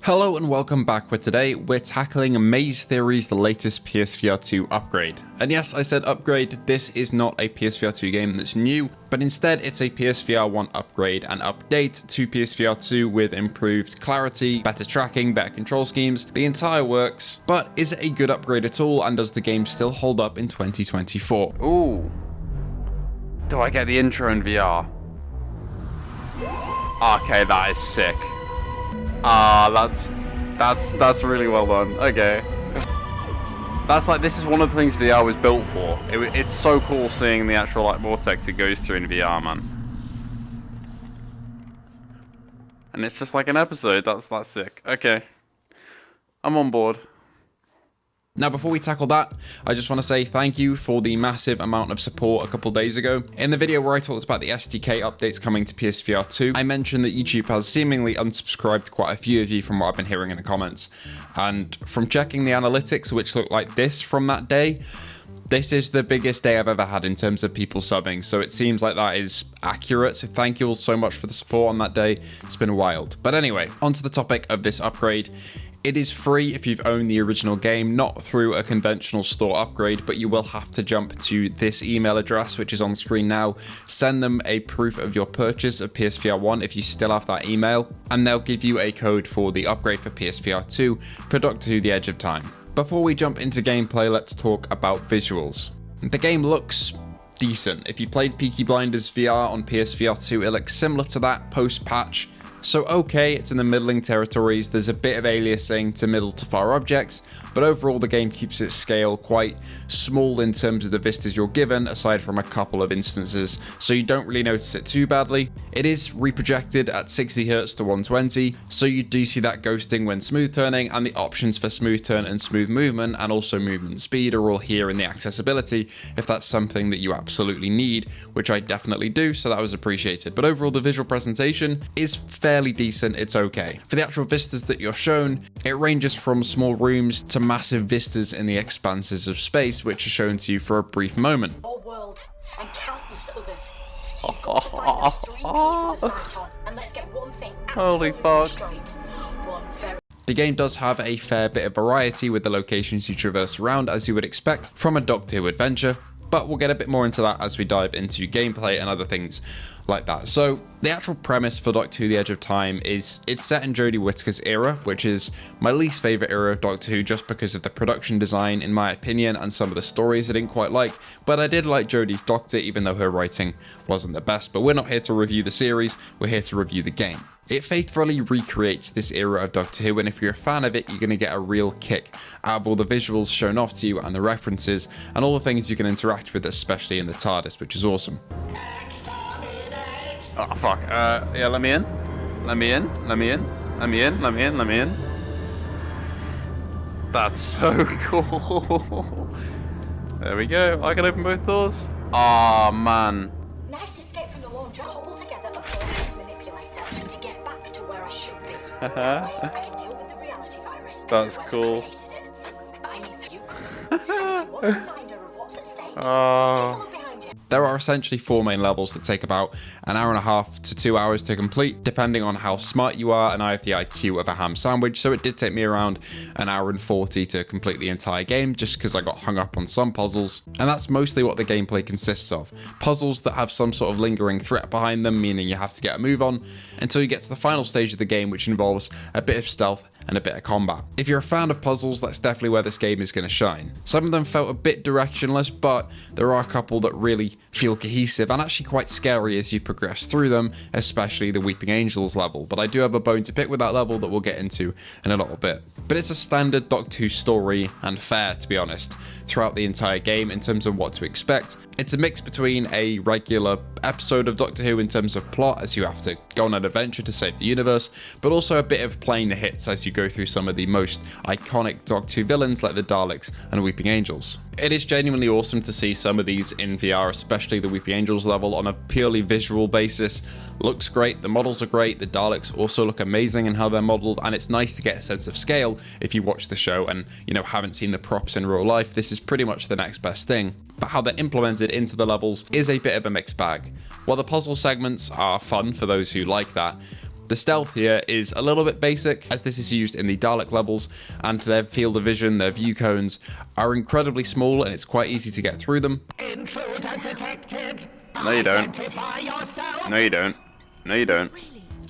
Hello and welcome back, where today we're tackling Maze Theory's the latest PSVR2 upgrade. And yes, I said upgrade, this is not a PSVR2 game that's new, but instead it's a PSVR1 upgrade and update to PSVR2 with improved clarity, better tracking, better control schemes, the entire works. But is it a good upgrade at all, and does the game still hold up in 2024? Ooh. Do I get the intro in VR? Okay, that is sick. That's really well done. Okay. This is one of the things VR was built for. It's so cool seeing the actual vortex it goes through in VR, man. And it's just like an episode. That's sick. Okay. I'm on board. Now, before we tackle that, I just want to say thank you for the massive amount of support a couple days ago. In the video where I talked about the SDK updates coming to PSVR 2, I mentioned that YouTube has seemingly unsubscribed quite a few of you from what I've been hearing in the comments. And from checking the analytics, which look like this from that day, this is the biggest day I've ever had in terms of people subbing, so it seems like that is accurate, so thank you all so much for the support on that day. It's been wild. But anyway, onto the topic of this upgrade. It is free if you've owned the original game, not through a conventional store upgrade, but you will have to jump to this email address, which is on screen now. Send them a proof of your purchase of PSVR 1 if you still have that email, and they'll give you a code for the upgrade for PSVR 2 for Doctor Who: The Edge of Time. Before we jump into gameplay, let's talk about visuals. The game looks decent. If you played Peaky Blinders VR on PSVR 2, it looks similar to that post-patch. So okay, it's in the middling territories, there's a bit of aliasing to middle to far objects, but overall the game keeps its scale quite small in terms of the vistas you're given, aside from a couple of instances, so you don't really notice it too badly. It is reprojected at 60Hz to 120, so you do see that ghosting when smooth turning, and the options for smooth turn and smooth movement, and also movement speed, are all here in the accessibility, if that's something that you absolutely need, which I definitely do, so that was appreciated. But overall the visual presentation is fairly decent, it's okay. For the actual vistas that you're shown, it ranges from small rooms to massive vistas in the expanses of space, which are shown to you for a brief moment. Your world and countless others. So you've got to find those three pieces of Cyton, and let's get one thing absolutely straight. One very The game does have a fair bit of variety with the locations you traverse around, as you would expect from a Doctor Who adventure, but we'll get a bit more into that as we dive into gameplay and other things like that. So the actual premise for Doctor Who: The Edge of Time is it's set in Jodie Whittaker's era, which is my least favourite era of Doctor Who just because of the production design, in my opinion, and some of the stories I didn't quite like, but I did like Jodie's Doctor, even though her writing wasn't the best. But we're not here to review the series, we're here to review the game. It faithfully recreates this era of Doctor Who, and if you're a fan of it, you're going to get a real kick out of all the visuals shown off to you and the references and all the things you can interact with, especially in the TARDIS, which is awesome. Oh, fuck. Yeah, let me in. Let me in. Let me in. Let me in. Let me in. Let me in. That's so cool. There we go. I can open both doors. Oh, man. nice escape from the laundry. Cobble together a vortex manipulator to get back to where I should be. That way I can deal with the reality virus. That's cool. Created it. But I need you. And if you want a reminder of what's at stake, take a Oh. look behind you. There are essentially 4 main levels that take about an hour and a half to 2 hours to complete, depending on how smart you are, and I have the IQ of a ham sandwich, so it did take me around an hour and 40 to complete the entire game, just because I got hung up on some puzzles, and that's mostly what the gameplay consists of. Puzzles that have some sort of lingering threat behind them, meaning you have to get a move on, until you get to the final stage of the game, which involves a bit of stealth and a bit of combat. If you're a fan of puzzles, that's definitely where this game is going to shine. Some of them felt a bit directionless, but there are a couple that really feel cohesive and actually quite scary as you progress through them, especially the Weeping Angels level. But I do have a bone to pick with that level that we'll get into in a little bit. But it's a standard Doctor Who story and fare, to be honest, throughout the entire game in terms of what to expect. It's a mix between a regular episode of Doctor Who in terms of plot, as you have to go on an adventure to save the universe, but also a bit of playing the hits as you go through some of the most iconic Doctor Who villains like the Daleks and Weeping Angels. It is genuinely awesome to see some of these in VR, especially the Weeping Angels level, on a purely visual basis. Looks great, the models are great, the Daleks also look amazing in how they're modeled, and it's nice to get a sense of scale if you watch the show and, haven't seen the props in real life. This is pretty much the next best thing. But how they're implemented into the levels is a bit of a mixed bag. While the puzzle segments are fun for those who like that, The stealth here is a little bit basic, as this is used in the Dalek levels, and their field of vision, their view cones, are incredibly small and it's quite easy to get through them. Intruder detected. No, you don't. No, you don't. No, you don't.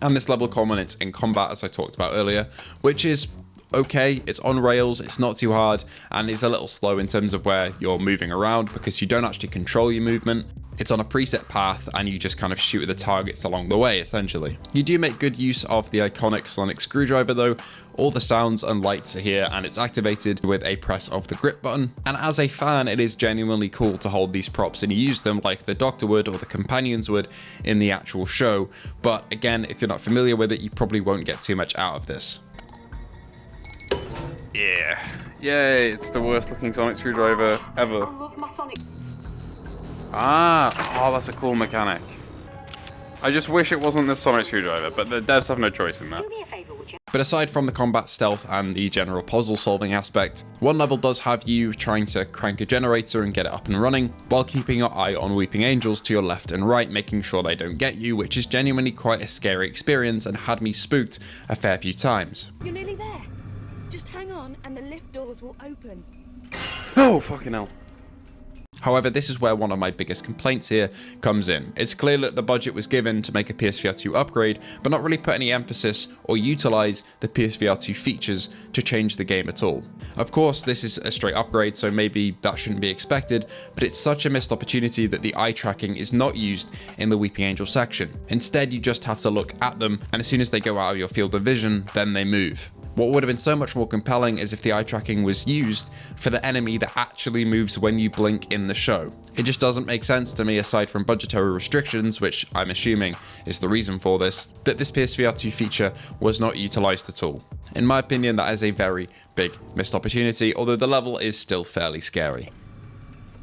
And this level culminates in combat, as I talked about earlier, which is okay. It's on rails, it's not too hard, and it's a little slow in terms of where you're moving around because you don't actually control your movement. It's on a preset path and you just kind of shoot at the targets along the way, essentially. You do make good use of the iconic sonic screwdriver though. All the sounds and lights are here and it's activated with a press of the grip button. And as a fan, it is genuinely cool to hold these props and use them like the Doctor would or the companions would in the actual show. But again, if you're not familiar with it, you probably won't get too much out of this. Yeah. Yay, it's the worst looking sonic screwdriver ever. I love my Sonic. Oh, that's a cool mechanic. I just wish it wasn't the sonic screwdriver, but the devs have no choice in that. Do me a favor, would you? But aside from the combat stealth and the general puzzle solving aspect, one level does have you trying to crank a generator and get it up and running, while keeping your eye on weeping angels to your left and right, making sure they don't get you, which is genuinely quite a scary experience and had me spooked a fair few times. You're nearly there. Just hang on and the lift doors will open. Oh, fucking hell. However, this is where one of my biggest complaints here comes in. It's clear that the budget was given to make a PSVR2 upgrade, but not really put any emphasis or utilize the PSVR2 features to change the game at all. Of course, this is a straight upgrade, so maybe that shouldn't be expected, but it's such a missed opportunity that the eye tracking is not used in the Weeping Angel section. Instead, you just have to look at them, and as soon as they go out of your field of vision, then they move. What would have been so much more compelling is if the eye tracking was used for the enemy that actually moves when you blink in the show. It just doesn't make sense to me, aside from budgetary restrictions, which I'm assuming is the reason for this, that this PSVR2 feature was not utilized at all. In my opinion, that is a very big missed opportunity, although the level is still fairly scary.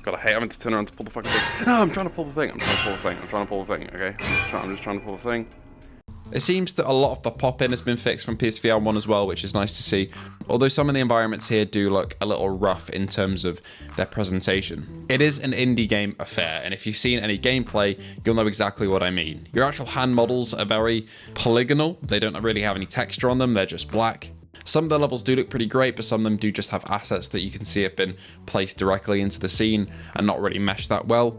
God, I hate having to turn around to pull the fucking thing. No, I'm trying to pull the thing. I'm trying to pull the thing. I'm trying to pull the thing. Okay, I'm just trying to pull the thing. It seems that a lot of the pop-in has been fixed from PSVR 1 as well, which is nice to see, although some of the environments here do look a little rough in terms of their presentation. It is an indie game affair, and if you've seen any gameplay, you'll know exactly what I mean. Your actual hand models are very polygonal, they don't really have any texture on them, they're just black. Some of the levels do look pretty great, but some of them do just have assets that you can see have been placed directly into the scene and not really meshed that well.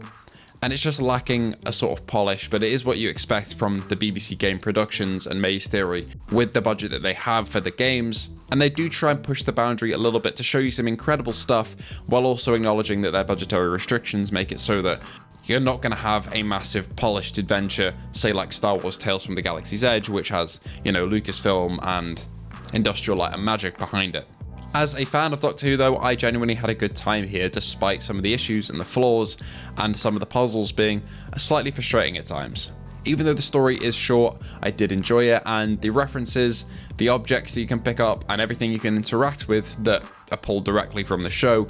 And it's just lacking a sort of polish, but it is what you expect from the BBC Game Productions and Maze Theory with the budget that they have for the games. And they do try and push the boundary a little bit to show you some incredible stuff, while also acknowledging that their budgetary restrictions make it so that you're not going to have a massive polished adventure, say like Star Wars Tales from the Galaxy's Edge, which has, you know, Lucasfilm and Industrial Light and Magic behind it. As a fan of Doctor Who though, I genuinely had a good time here despite some of the issues and the flaws and some of the puzzles being slightly frustrating at times. Even though the story is short, I did enjoy it, and the references, the objects that you can pick up and everything you can interact with that are pulled directly from the show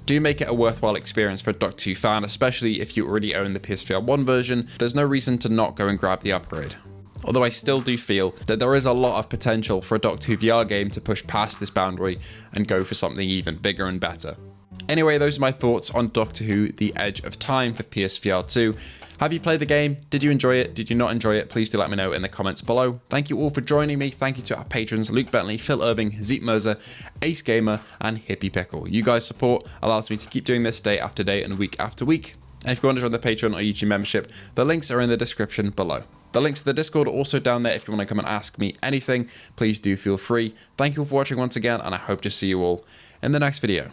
do make it a worthwhile experience for a Doctor Who fan, especially if you already own the PSVR 1 version. There's no reason to not go and grab the upgrade. Although I still do feel that there is a lot of potential for a Doctor Who VR game to push past this boundary and go for something even bigger and better. Anyway, those are my thoughts on Doctor Who The Edge of Time for PSVR 2. Have you played the game? Did you enjoy it? Did you not enjoy it? Please do let me know in the comments below. Thank you all for joining me. Thank you to our patrons Luke Bentley, Phil Irving, Zeep Mercer, Ace Gamer, and Hippie Pickle. You guys' support allows me to keep doing this day after day and week after week. And if you want to join the Patreon or YouTube membership, the links are in the description below. The links to the Discord are also down there if you want to come and ask me anything. Please do feel free. Thank you all for watching once again, and I hope to see you all in the next video.